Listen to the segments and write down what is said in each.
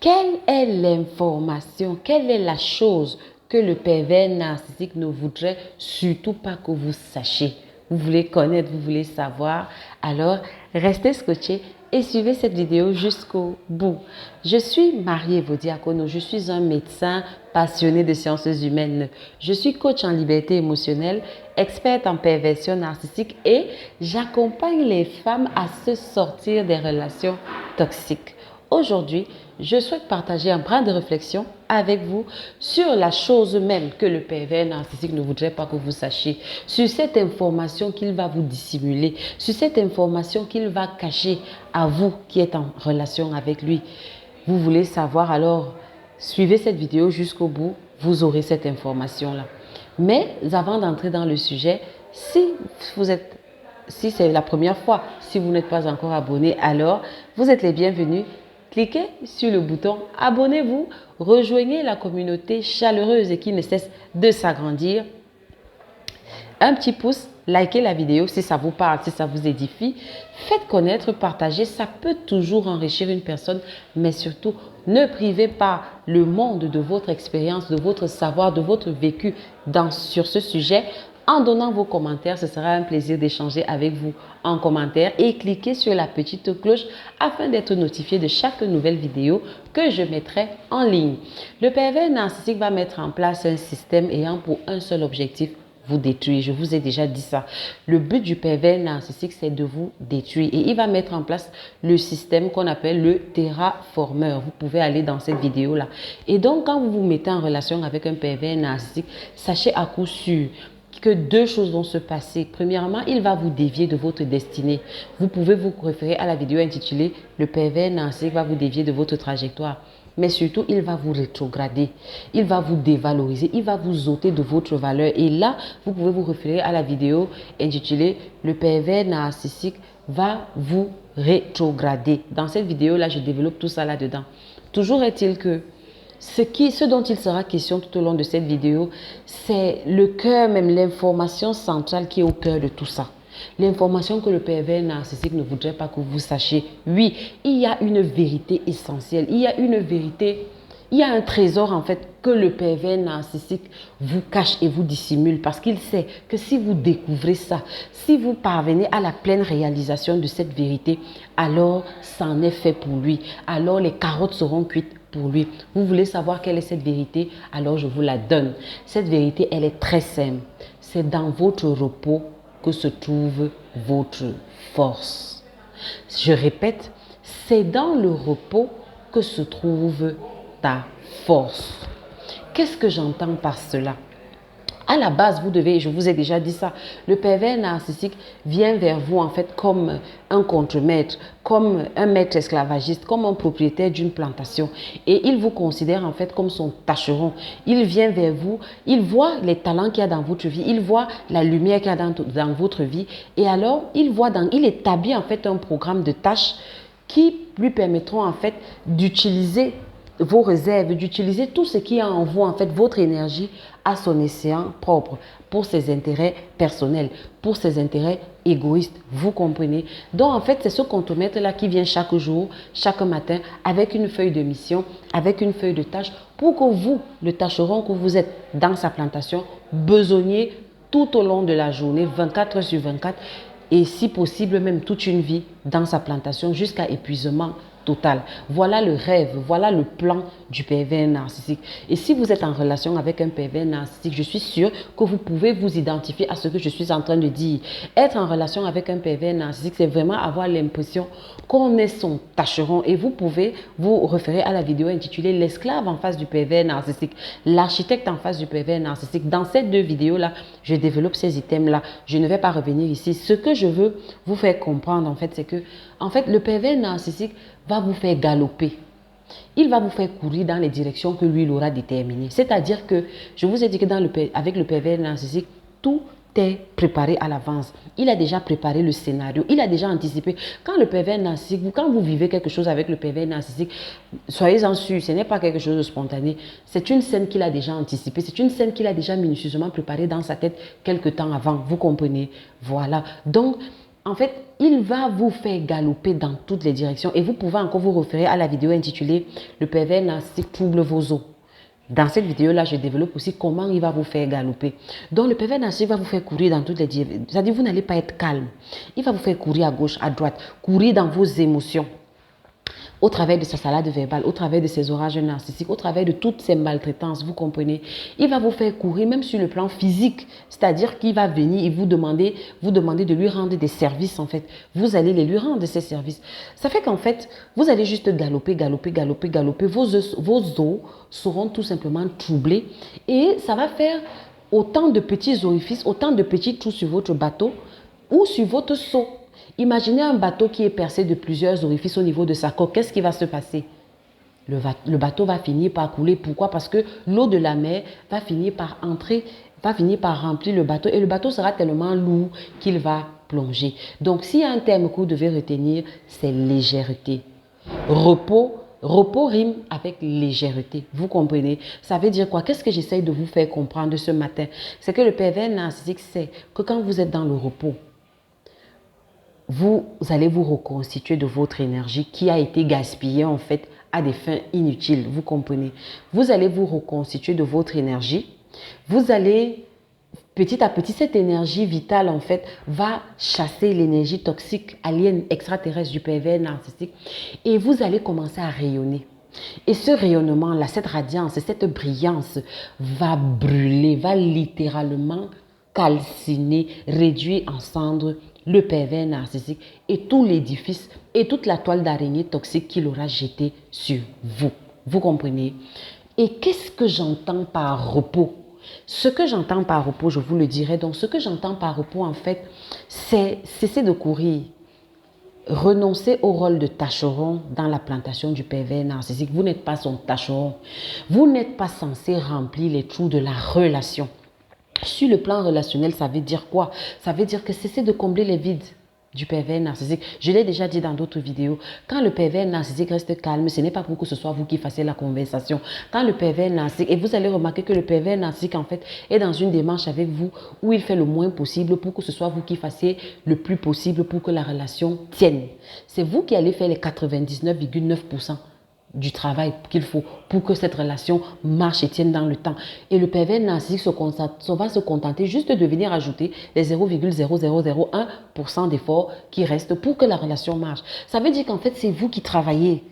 Quelle est l'information, quelle est la chose que le pervers narcissique ne voudrait surtout pas que vous sachiez? Vous voulez connaître, vous voulez savoir, alors restez scotchés et suivez cette vidéo jusqu'au bout. Je suis Marie Evodiakono, je suis un médecin passionné de sciences humaines. Je suis coach en liberté émotionnelle, experte en perversion narcissique et j'accompagne les femmes à se sortir des relations toxiques. Aujourd'hui, je souhaite partager un brin de réflexion avec vous sur la chose même que le pervers narcissique ne voudrait pas que vous sachiez, sur cette information qu'il va vous dissimuler, sur cette information qu'il va cacher à vous qui êtes en relation avec lui. Vous voulez savoir, alors suivez cette vidéo jusqu'au bout, vous aurez cette information-là. Mais avant d'entrer dans le sujet, si c'est la première fois, si vous n'êtes pas encore abonné, alors vous êtes les bienvenus. Cliquez sur le bouton abonnez-vous, rejoignez la communauté chaleureuse et qui ne cesse de s'agrandir. Un petit pouce, likez la vidéo si ça vous parle, si ça vous édifie. Faites connaître, partagez, ça peut toujours enrichir une personne, mais surtout, ne privez pas le monde de votre expérience, de votre savoir, de votre vécu sur ce sujet. En donnant vos commentaires, ce sera un plaisir d'échanger avec vous en commentaire et cliquez sur la petite cloche afin d'être notifié de chaque nouvelle vidéo que je mettrai en ligne. Le pervers narcissique va mettre en place un système ayant pour un seul objectif, vous détruire. Je vous ai déjà dit ça. Le but du pervers narcissique, c'est de vous détruire. Et il va mettre en place le système qu'on appelle le terraformeur. Vous pouvez aller dans cette vidéo-là. Et donc, quand vous vous mettez en relation avec un pervers narcissique, sachez à coup sûr que deux choses vont se passer. Premièrement, il va vous dévier de votre destinée. Vous pouvez vous référer à la vidéo intitulée « Le pervers narcissique va vous dévier de votre trajectoire ». Mais surtout, il va vous rétrograder, il va vous dévaloriser, il va vous ôter de votre valeur. Et là, vous pouvez vous référer à la vidéo intitulée « Le pervers narcissique va vous rétrograder ». Dans cette vidéo-là, je développe tout ça là-dedans. Toujours est-il que ce dont il sera question tout au long de cette vidéo, c'est le cœur même, l'information centrale qui est au cœur de tout ça. L'information que le pervers narcissique ne voudrait pas que vous sachiez. Oui, il y a une vérité essentielle. Il y a une vérité, il y a un trésor en fait que le pervers narcissique vous cache et vous dissimule parce qu'il sait que si vous découvrez ça, si vous parvenez à la pleine réalisation de cette vérité, alors ça en est fait pour lui. Alors les carottes seront cuites pour lui. Vous voulez savoir quelle est cette vérité? Alors je vous la donne. Cette vérité, elle est très simple. C'est dans votre repos que se trouve votre force. Je répète, c'est dans le repos que se trouve ta force. Qu'est-ce que j'entends par cela? À la base, vous devez, je vous ai déjà dit ça, le pervers narcissique vient vers vous en fait comme un contremaître, comme un maître esclavagiste, comme un propriétaire d'une plantation. Et il vous considère en fait comme son tâcheron. Il vient vers vous, il voit les talents qu'il y a dans votre vie, il voit la lumière qu'il y a dans votre vie. Et alors, il établit en fait un programme de tâches qui lui permettront en fait d'utiliser vos réserves, d'utiliser tout ce qui est en vous, en fait, votre énergie à son escient propre, pour ses intérêts personnels, pour ses intérêts égoïstes, vous comprenez? Donc, en fait, c'est ce contremaître-là qui vient chaque jour, chaque matin, avec une feuille de mission, avec une feuille de tâche, pour que vous, le tâcheron que vous êtes dans sa plantation, besogniez tout au long de la journée, 24 heures sur 24, et si possible, même toute une vie dans sa plantation, jusqu'à épuisement total. Voilà le rêve, voilà le plan du pervers narcissique. Et si vous êtes en relation avec un pervers narcissique, je suis sûre que vous pouvez vous identifier à ce que je suis en train de dire. Être en relation avec un pervers narcissique, c'est vraiment avoir l'impression qu'on est son tâcheron. Et vous pouvez vous référer à la vidéo intitulée « L'esclave en face du pervers narcissique », l'architecte en face du pervers narcissique. Dans ces deux vidéos-là, je développe ces items-là. Je ne vais pas revenir ici. Ce que je veux vous faire comprendre, en fait, c'est que le pervers narcissique va vous faire galoper. Il va vous faire courir dans les directions que lui, il aura déterminées. C'est-à-dire que, je vous ai dit que avec le pervers narcissique, tout est préparé à l'avance. Il a déjà préparé le scénario. Il a déjà anticipé. Quand le pervers narcissique, quand vous vivez quelque chose avec le pervers narcissique, soyez-en sûrs, ce n'est pas quelque chose de spontané. C'est une scène qu'il a déjà anticipée. C'est une scène qu'il a déjà minutieusement préparée dans sa tête quelque temps avant. Vous comprenez? Voilà. Donc, En fait, il va vous faire galoper dans toutes les directions. Et vous pouvez encore vous référer à la vidéo intitulée « Le pervers narcissique trouble vos os ». Dans cette vidéo-là, je développe aussi comment il va vous faire galoper. Donc, le pervers narcissique va vous faire courir dans toutes les directions. C'est-à-dire, vous n'allez pas être calme. Il va vous faire courir à gauche, à droite, courir dans vos émotions. Au travers de sa salade verbale, au travers de ses orages narcissiques, au travers de toutes ces maltraitances, vous comprenez. Il va vous faire courir même sur le plan physique, c'est-à-dire qu'il va venir et vous demander de lui rendre des services en fait. Vous allez les lui rendre ces services. Ça fait qu'en fait, vous allez juste galoper, galoper, galoper, galoper. Vos os seront tout simplement troublés et ça va faire autant de petits orifices, autant de petits trous sur votre bateau ou sur votre seau. Imaginez un bateau qui est percé de plusieurs orifices au niveau de sa coque. Qu'est-ce qui va se passer? Le bateau va finir par couler. Pourquoi? Parce que l'eau de la mer va finir par entrer, va finir par remplir le bateau et le bateau sera tellement lourd qu'il va plonger. Donc, s'il y a un terme que vous devez retenir, c'est légèreté. Repos rime avec légèreté. Vous comprenez? Ça veut dire quoi? Qu'est-ce que j'essaye de vous faire comprendre ce matin? C'est que le pervers narcissique sait que quand vous êtes dans le repos, vous allez vous reconstituer de votre énergie qui a été gaspillée en fait à des fins inutiles. Vous comprenez? Vous allez vous reconstituer de votre énergie. Vous allez petit à petit, cette énergie vitale en fait va chasser l'énergie toxique, alien, extraterrestre du pervers narcissique et vous allez commencer à rayonner. Et ce rayonnement-là, cette radiance, cette brillance va brûler, va littéralement calciner, réduire en cendres le pervers narcissique et tout l'édifice et toute la toile d'araignée toxique qu'il aura jeté sur vous. Vous comprenez? Et qu'est-ce que j'entends par repos? Ce que j'entends par repos, je vous le dirai. Donc, ce que j'entends par repos, en fait, c'est cesser de courir. Renoncer au rôle de tâcheron dans la plantation du pervers narcissique. Vous n'êtes pas son tâcheron. Vous n'êtes pas censé remplir les trous de la relation. Sur le plan relationnel, ça veut dire quoi? Ça veut dire que cesser de combler les vides du pervers narcissique. Je l'ai déjà dit dans d'autres vidéos. Quand le pervers narcissique reste calme, ce n'est pas pour que ce soit vous qui fassiez la conversation. Quand le pervers narcissique, et vous allez remarquer que le pervers narcissique en fait est dans une démarche avec vous où il fait le moins possible pour que ce soit vous qui fassiez le plus possible pour que la relation tienne. C'est vous qui allez faire les 99,9% du travail qu'il faut pour que cette relation marche et tienne dans le temps. Et le pervers narcissique va se contenter juste de venir ajouter les 0,0001% d'efforts qui restent pour que la relation marche. Ça veut dire qu'en fait, c'est vous qui travaillez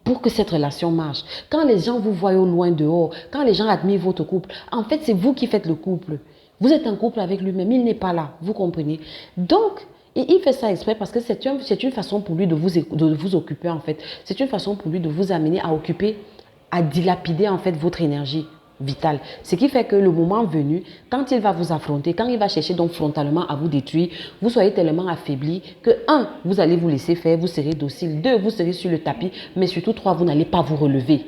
pour que cette relation marche. Quand les gens vous voient au loin dehors, quand les gens admirent votre couple, en fait, c'est vous qui faites le couple. Vous êtes en couple avec lui-même, il n'est pas là, vous comprenez? Donc, et il fait ça exprès parce que c'est une façon pour lui de vous occuper en fait. C'est une façon pour lui de vous amener à occuper, à dilapider en fait votre énergie vitale. Ce qui fait que le moment venu, quand il va vous affronter, quand il va chercher donc frontalement à vous détruire, vous soyez tellement affaibli que 1, vous allez vous laisser faire, vous serez docile. 2, vous serez sur le tapis, mais surtout 3, vous n'allez pas vous relever.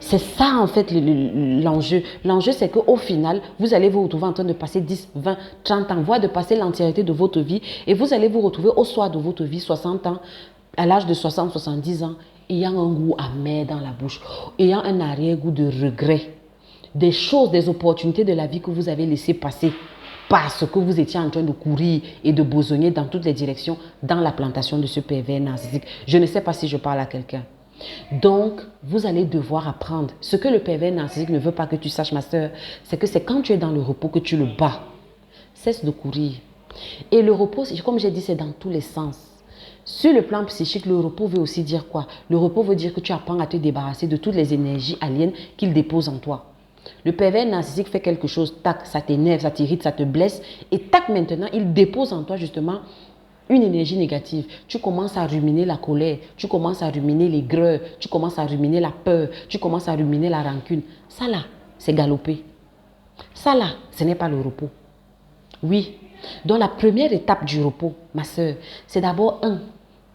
C'est ça en fait l'enjeu. L'enjeu c'est qu'au final, vous allez vous retrouver en train de passer 10, 20, 30 ans, voire de passer l'entièreté de votre vie et vous allez vous retrouver au soir de votre vie, 60 ans, à l'âge de 60, 70 ans, ayant un goût amer dans la bouche, ayant un arrière-goût de regret, des choses, des opportunités de la vie que vous avez laissées passer parce que vous étiez en train de courir et de besogner dans toutes les directions dans la plantation de ce pervers narcissique. Je ne sais pas si je parle à quelqu'un. Donc, vous allez devoir apprendre. Ce que le pervers narcissique ne veut pas que tu saches, ma soeur, c'est que c'est quand tu es dans le repos que tu le bats. Cesse de courir. Et le repos, comme j'ai dit, c'est dans tous les sens. Sur le plan psychique, le repos veut aussi dire quoi? Le repos veut dire que tu apprends à te débarrasser de toutes les énergies aliens qu'il dépose en toi. Le pervers narcissique fait quelque chose, tac, ça t'énerve, ça t'irrite, ça te blesse. Et tac, maintenant, il dépose en toi justement une énergie négative. Tu commences à ruminer la colère, tu commences à ruminer l'aigreur, tu commences à ruminer la peur, tu commences à ruminer la rancune. Ça là, c'est galoper. Ça là, ce n'est pas le repos. Oui, donc la première étape du repos, ma soeur, c'est d'abord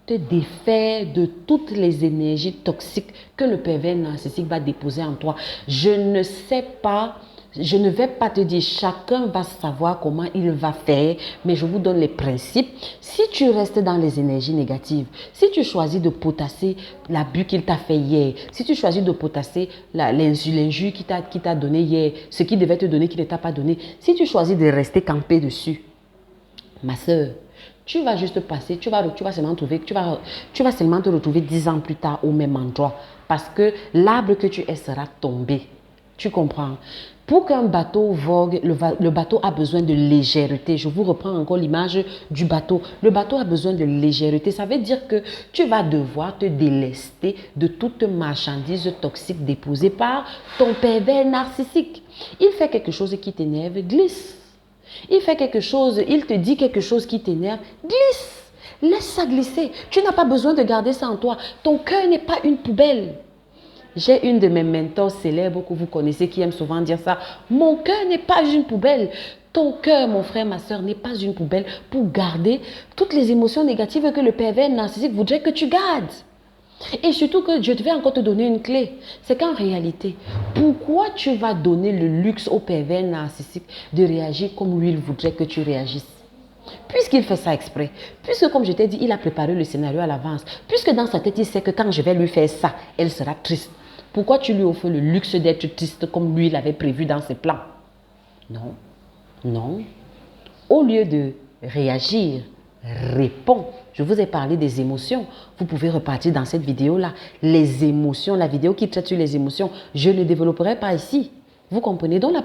te défaire de toutes les énergies toxiques que le pervers narcissique va déposer en toi. Je ne sais pas, je ne vais pas te dire, chacun va savoir comment il va faire, mais je vous donne les principes. Si tu restes dans les énergies négatives, si tu choisis de potasser l'abus qu'il t'a fait hier, si tu choisis de potasser l'injure qu'il t'a donné hier, ce qu'il devait te donner qu'il ne t'a pas donné, si tu choisis de rester campé dessus, ma soeur, Tu vas juste passer, tu vas seulement trouver, tu vas seulement te retrouver 10 ans plus tard au même endroit parce que l'arbre que tu es sera tombé. Tu comprends? Pour qu'un bateau vogue, le bateau a besoin de légèreté. Je vous reprends encore l'image du bateau. Le bateau a besoin de légèreté. Ça veut dire que tu vas devoir te délester de toute marchandise toxique déposée par ton pervers narcissique. Il fait quelque chose qui t'énerve, glisse. Il fait quelque chose, il te dit quelque chose qui t'énerve, glisse. Laisse ça glisser. Tu n'as pas besoin de garder ça en toi. Ton cœur n'est pas une poubelle. J'ai une de mes mentors célèbres que vous connaissez qui aime souvent dire ça. Mon cœur n'est pas une poubelle. Ton cœur, mon frère, ma soeur, n'est pas une poubelle pour garder toutes les émotions négatives que le pervers narcissique voudrait que tu gardes. Et surtout que je vais encore te donner une clé. C'est qu'en réalité, pourquoi tu vas donner le luxe au pervers narcissique de réagir comme lui il voudrait que tu réagisses? Puisqu'il fait ça exprès, puisque comme je t'ai dit, il a préparé le scénario à l'avance, puisque dans sa tête, il sait que quand je vais lui faire ça, elle sera triste. Pourquoi tu lui offres le luxe d'être triste comme lui l'avait prévu dans ses plans? Non, non. Au lieu de réagir, réponds. Je vous ai parlé des émotions. Vous pouvez repartir dans cette vidéo-là. Les émotions, la vidéo qui traite sur les émotions, je ne développerai pas ici. Vous comprenez? Donc la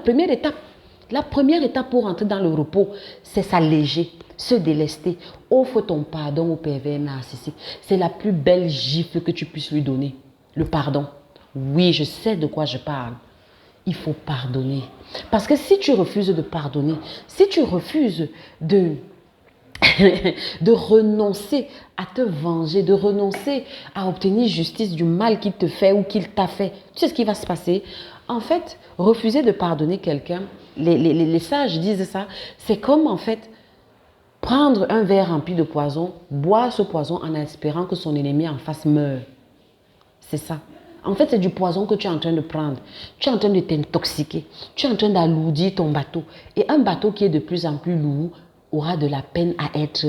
première étape pour entrer dans le repos, c'est s'alléger, se délester. Offre ton pardon au pervers narcissique. C'est la plus belle gifle que tu puisses lui donner. Le pardon. Oui, je sais de quoi je parle. Il faut pardonner. Parce que si tu refuses de pardonner, si tu refuses de renoncer à te venger, de renoncer à obtenir justice du mal qu'il te fait ou qu'il t'a fait, tu sais ce qui va se passer? En fait, refuser de pardonner quelqu'un, les sages disent ça, c'est comme en fait prendre un verre rempli de poison, boire ce poison en espérant que son ennemi en face meure. C'est ça. En fait, c'est du poison que tu es en train de prendre. Tu es en train de t'intoxiquer. Tu es en train d'alourdir ton bateau. Et un bateau qui est de plus en plus lourd aura de la peine à être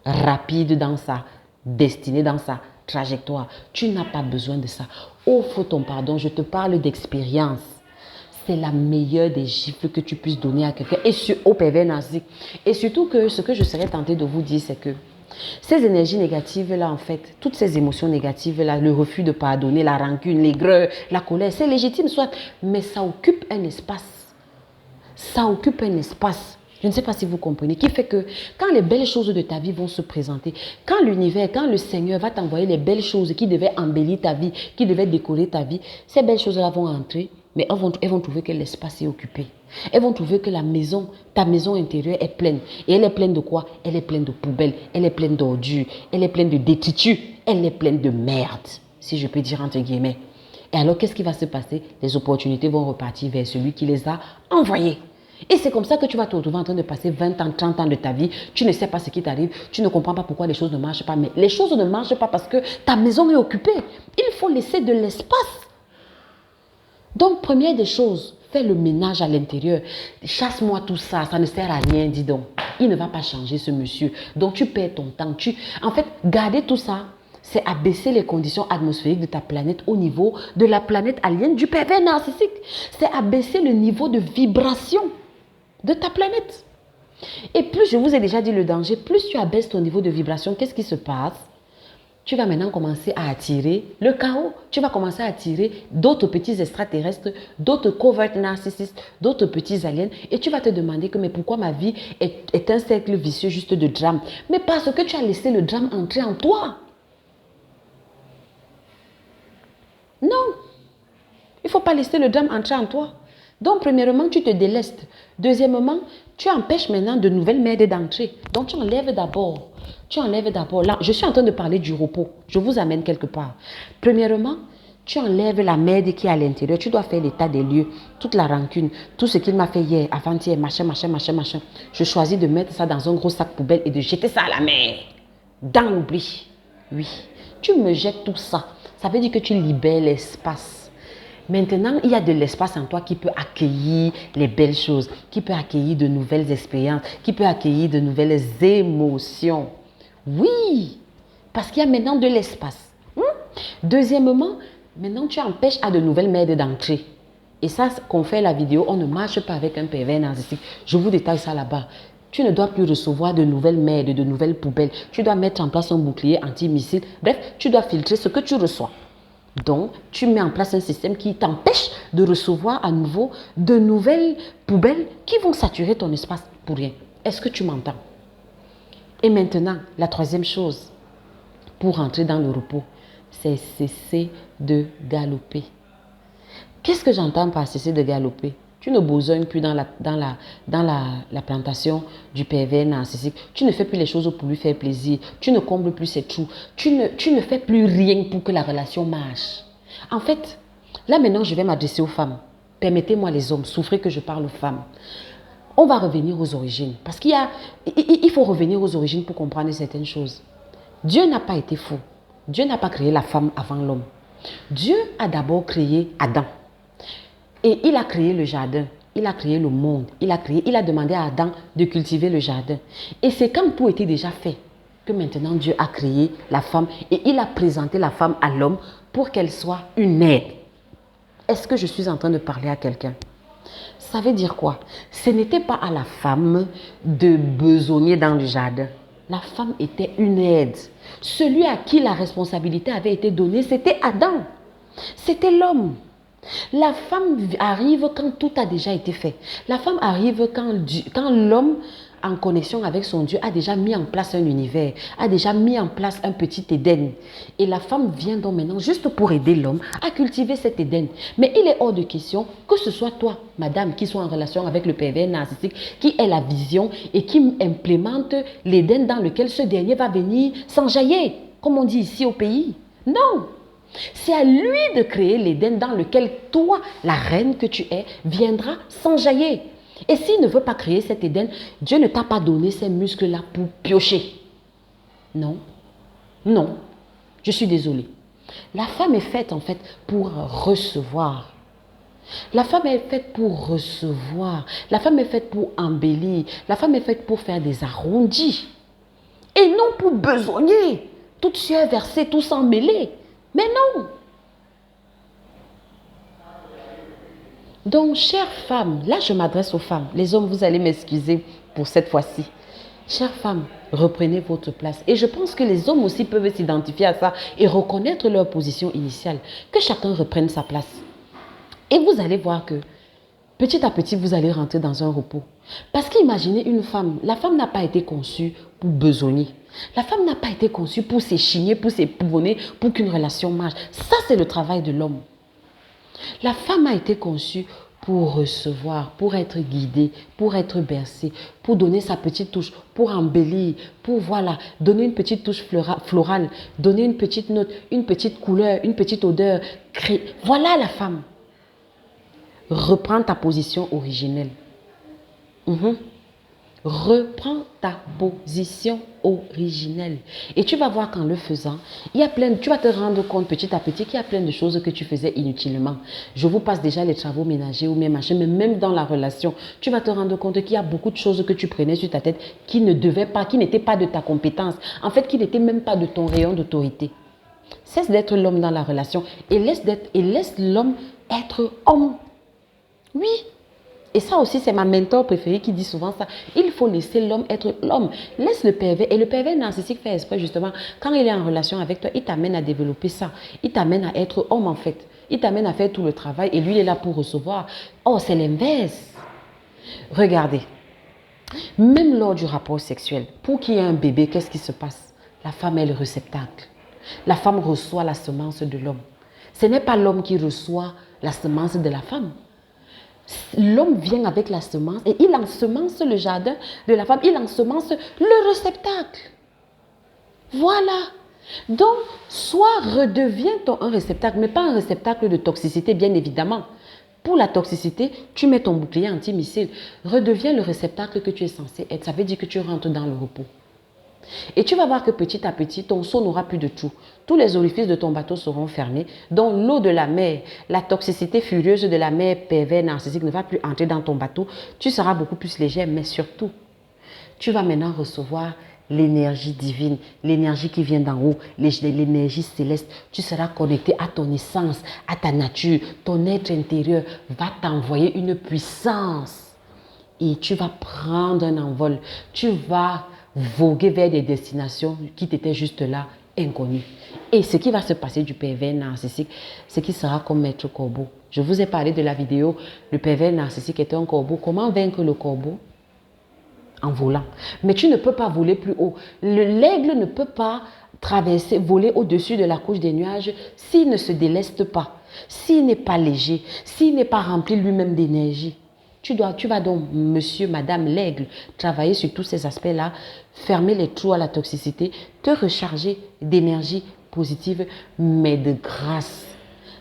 rapide dans sa destinée, dans sa trajectoire. Tu n'as pas besoin de ça. Offre ton pardon. Je te parle d'expérience. C'est la meilleure des gifles que tu puisses donner à quelqu'un et au pervers narcissique. Et surtout que ce que je serais tentée de vous dire, c'est que ces énergies négatives-là, en fait, toutes ces émotions négatives-là, le refus de pardonner, la rancune, l'aigreur, la colère, c'est légitime, soit, mais ça occupe un espace. Ça occupe un espace. Je ne sais pas si vous comprenez, qui fait que quand les belles choses de ta vie vont se présenter, quand l'univers, quand le Seigneur va t'envoyer les belles choses qui devaient embellir ta vie, qui devaient décorer ta vie, ces belles choses-là vont entrer, mais elles vont trouver que l'espace est occupé. Elles vont trouver que la maison, ta maison intérieure est pleine. Et elle est pleine de quoi? Elle est pleine de poubelles, elle est pleine d'ordures, elle est pleine de détritus, elle est pleine de merde, si je peux dire entre guillemets. Et alors, qu'est-ce qui va se passer? Les opportunités vont repartir vers celui qui les a envoyées. Et c'est comme ça que tu vas te retrouver en train de passer 20 ans, 30 ans de ta vie. Tu ne sais pas ce qui t'arrive. Tu ne comprends pas pourquoi les choses ne marchent pas. Mais les choses ne marchent pas parce que ta maison est occupée. Il faut laisser de l'espace. Donc, première des choses, fais le ménage à l'intérieur. Chasse-moi tout ça, ça ne sert à rien, dis donc. Il ne va pas changer ce monsieur. Donc, tu perds ton temps. En fait, garder tout ça, c'est abaisser les conditions atmosphériques de ta planète au niveau de la planète alien du pervers narcissique. C'est abaisser le niveau de vibration de ta planète. Et plus, je vous ai déjà dit le danger, plus tu abaisses ton niveau de vibration, qu'est-ce qui se passe? Tu vas maintenant commencer à attirer le chaos. Tu vas commencer à attirer d'autres petits extraterrestres, d'autres covert narcissistes, d'autres petits aliens. Et tu vas te demander que mais pourquoi ma vie est un cercle vicieux juste de drame? Mais parce que tu as laissé le drame entrer en toi. Non. Il ne faut pas laisser le drame entrer en toi. Donc, premièrement, tu te délestes. Deuxièmement, tu empêches maintenant de nouvelles merdes d'entrer. Donc, tu enlèves d'abord. Là, je suis en train de parler du repos. Je vous amène quelque part. Premièrement, tu enlèves la merde qui est à l'intérieur. Tu dois faire l'état des lieux. Toute la rancune, tout ce qu'il m'a fait hier, avant-hier, machin. Je choisis de mettre ça dans un gros sac poubelle et de jeter ça à la mer. Dans l'oubli. Oui. Tu me jettes tout ça. Ça veut dire que tu libères l'espace. Maintenant, il y a de l'espace en toi qui peut accueillir les belles choses, qui peut accueillir de nouvelles expériences, qui peut accueillir de nouvelles émotions. Oui, parce qu'il y a maintenant de l'espace. Deuxièmement, maintenant tu empêches à de nouvelles merdes d'entrer. Et ça, qu'on fait la vidéo, on ne marche pas avec un pervers narcissique. Je vous détaille ça là-bas. Tu ne dois plus recevoir de nouvelles merdes, de nouvelles poubelles. Tu dois mettre en place un bouclier anti-missile. Bref, tu dois filtrer ce que tu reçois. Donc, tu mets en place un système qui t'empêche de recevoir à nouveau de nouvelles poubelles qui vont saturer ton espace pour rien. Est-ce que tu m'entends? Et maintenant, la troisième chose pour entrer dans le repos, c'est cesser de galoper. Qu'est-ce que j'entends par cesser de galoper? Tu ne besognes plus dans la plantation du pervers narcissique. Tu ne fais plus les choses pour lui faire plaisir. Tu ne combles plus ses trous. Tu ne fais plus rien pour que la relation marche. En fait, là maintenant, je vais m'adresser aux femmes. Permettez-moi les hommes, souffrez que je parle aux femmes. On va revenir aux origines. Parce il faut revenir aux origines pour comprendre certaines choses. Dieu n'a pas été fou. Dieu n'a pas créé la femme avant l'homme. Dieu a d'abord créé Adam. Et il a créé le jardin, il a créé le monde, il a demandé à Adam de cultiver le jardin. Et c'est quand tout était déjà fait que maintenant Dieu a créé la femme et il a présenté la femme à l'homme pour qu'elle soit une aide. Est-ce que je suis en train de parler à quelqu'un? Ça veut dire quoi? Ce n'était pas à la femme de besogner dans le jardin. La femme était une aide. Celui à qui la responsabilité avait été donnée, c'était Adam. C'était l'homme. La femme arrive quand tout a déjà été fait. La femme arrive quand l'homme, en connexion avec son Dieu, a déjà mis en place un univers, a déjà mis en place un petit Éden. Et la femme vient donc maintenant juste pour aider l'homme à cultiver cet Éden. Mais il est hors de question que ce soit toi, madame, qui soit en relation avec le pervers narcissique, qui ait la vision et qui implémente l'Éden dans lequel ce dernier va venir s'enjailler, comme on dit ici au pays. Non! C'est à lui de créer l'Éden dans lequel toi, la reine que tu es, viendras s'enjailler. Et s'il ne veut pas créer cet Éden, Dieu ne t'a pas donné ces muscles-là pour piocher. Non, non, je suis désolée. La femme est faite en fait pour recevoir. La femme est faite pour recevoir. La femme est faite pour embellir. La femme est faite pour faire des arrondis. Et non pour besogner. Toute sueur versée, tout s'en mêler. Mais non. Donc, chères femmes, là je m'adresse aux femmes. Les hommes, vous allez m'excuser pour cette fois-ci. Chères femmes, reprenez votre place. Et je pense que les hommes aussi peuvent s'identifier à ça et reconnaître leur position initiale. Que chacun reprenne sa place. Et vous allez voir que petit à petit, vous allez rentrer dans un repos. Parce qu'imaginez une femme, la femme n'a pas été conçue pour besogner. La femme n'a pas été conçue pour s'échigner, pour s'épouvanner, pour qu'une relation marche. Ça, c'est le travail de l'homme. La femme a été conçue pour recevoir, pour être guidée, pour être bercée, pour donner sa petite touche, pour embellir, pour voilà, donner une petite touche florale, donner une petite note, une petite couleur, une petite odeur. Voilà la femme. Reprends ta position originelle. Reprends ta position originelle. Et tu vas voir qu'en le faisant, tu vas te rendre compte petit à petit qu'il y a plein de choses que tu faisais inutilement. Je vous passe déjà les travaux ménagers ou mes machins, mais même dans la relation, tu vas te rendre compte qu'il y a beaucoup de choses que tu prenais sur ta tête qui ne devaient pas, qui n'étaient pas de ta compétence. En fait, qui n'étaient même pas de ton rayon d'autorité. Cesse d'être l'homme dans la relation et laisse l'homme être homme. Oui. Et ça aussi, c'est ma mentor préférée qui dit souvent ça. Il faut laisser l'homme être l'homme. Laisse le pervers. Et le pervers narcissique fait exprès justement, quand il est en relation avec toi, il t'amène à développer ça. Il t'amène à être homme en fait. Il t'amène à faire tout le travail et lui, il est là pour recevoir. Oh, c'est l'inverse. Regardez. Même lors du rapport sexuel, pour qu'il y ait un bébé, qu'est-ce qui se passe? La femme est le réceptacle. La femme reçoit la semence de l'homme. Ce n'est pas l'homme qui reçoit la semence de la femme. L'homme vient avec la semence et il ensemence le jardin de la femme, il ensemence le réceptacle. Voilà. Donc, soit redeviens un réceptacle, mais pas un réceptacle de toxicité, bien évidemment. Pour la toxicité, tu mets ton bouclier antimissile. Redeviens le réceptacle que tu es censé être. Ça veut dire que tu rentres dans le repos. Et tu vas voir que petit à petit, ton seau n'aura plus de tout. Tous les orifices de ton bateau seront fermés. Donc l'eau de la mer, la toxicité furieuse de la mer pervers narcissique ne va plus entrer dans ton bateau. Tu seras beaucoup plus léger, mais surtout, tu vas maintenant recevoir l'énergie divine, l'énergie qui vient d'en haut, l'énergie céleste. Tu seras connecté à ton essence, à ta nature. Ton être intérieur va t'envoyer une puissance et tu vas prendre un envol. Tu vas voguer vers des destinations qui t'étaient juste là, inconnues. Et ce qui va se passer du pervers narcissique, c'est qu'il sera comme Maître Corbeau. Je vous ai parlé de la vidéo, le pervers narcissique était un corbeau. Comment vaincre le corbeau? En volant. Mais tu ne peux pas voler plus haut. L'aigle ne peut pas traverser, voler au-dessus de la couche des nuages s'il ne se déleste pas, s'il n'est pas léger, s'il n'est pas rempli lui-même d'énergie. Tu vas donc, monsieur, madame l'aigle, travailler sur tous ces aspects-là, fermer les trous à la toxicité, te recharger d'énergie positive, mais de grâce.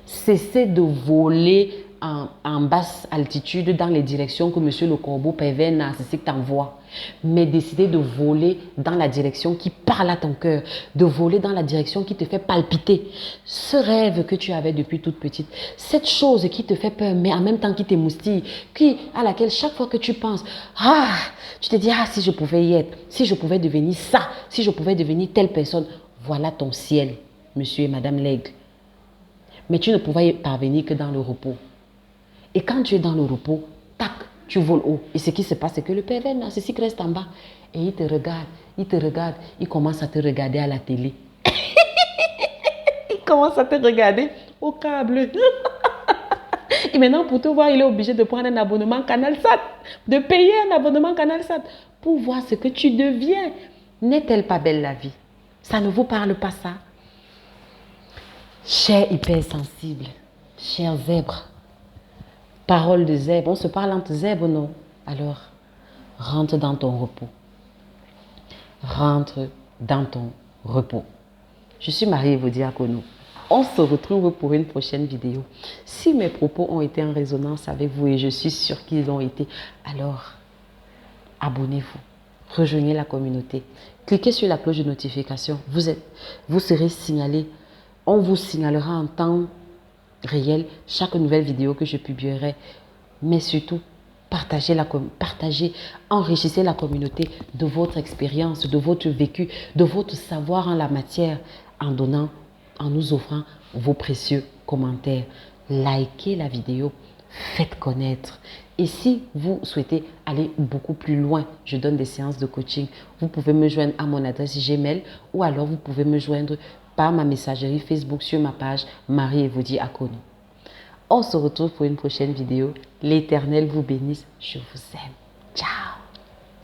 Cessez de voler en basse altitude dans les directions que monsieur le corbeau pervers narcissique t'envoie. Mais décidez de voler dans la direction qui parle à ton cœur, de voler dans la direction qui te fait palpiter. Ce rêve que tu avais depuis toute petite, cette chose qui te fait peur, mais en même temps qui t'émoustille, à laquelle chaque fois que tu penses, tu te dis, si je pouvais y être, si je pouvais devenir ça, si je pouvais devenir telle personne, voilà ton ciel, monsieur et madame l'aigle. Mais tu ne pouvais y parvenir que dans le repos. Et quand tu es dans le repos, tac, tu voles haut. Et ce qui se passe, c'est que le pervers narcissique reste en bas. Et il te regarde, il commence à te regarder à la télé. Il commence à te regarder au câble. Et maintenant, pour te voir, il est obligé de prendre un abonnement CanalSat, de payer un abonnement CanalSat pour voir ce que tu deviens. N'est-elle pas belle la vie? Ça ne vous parle pas ça? Cher hypersensible, cher zèbre, parole de zèbre, on se parle entre zèbres, non? Alors, rentre dans ton repos. Rentre dans ton repos. Je suis Marie-Evody Akono. On se retrouve pour une prochaine vidéo. Si mes propos ont été en résonance avec vous, et je suis sûre qu'ils l'ont été, alors abonnez-vous. Rejoignez la communauté. Cliquez sur la cloche de notification. Vous serez signalé. On vous signalera en temps réel chaque nouvelle vidéo que je publierai. Mais surtout, partagez, enrichissez la communauté de votre expérience, de votre vécu, de votre savoir en la matière, en nous offrant vos précieux commentaires. Likez la vidéo, faites connaître. Et si vous souhaitez aller beaucoup plus loin, je donne des séances de coaching. Vous pouvez me joindre à mon adresse Gmail ou alors vous pouvez me joindre par ma messagerie Facebook sur ma page Marie-Evody Akono. On se retrouve pour une prochaine vidéo. L'Éternel vous bénisse. Je vous aime. Ciao.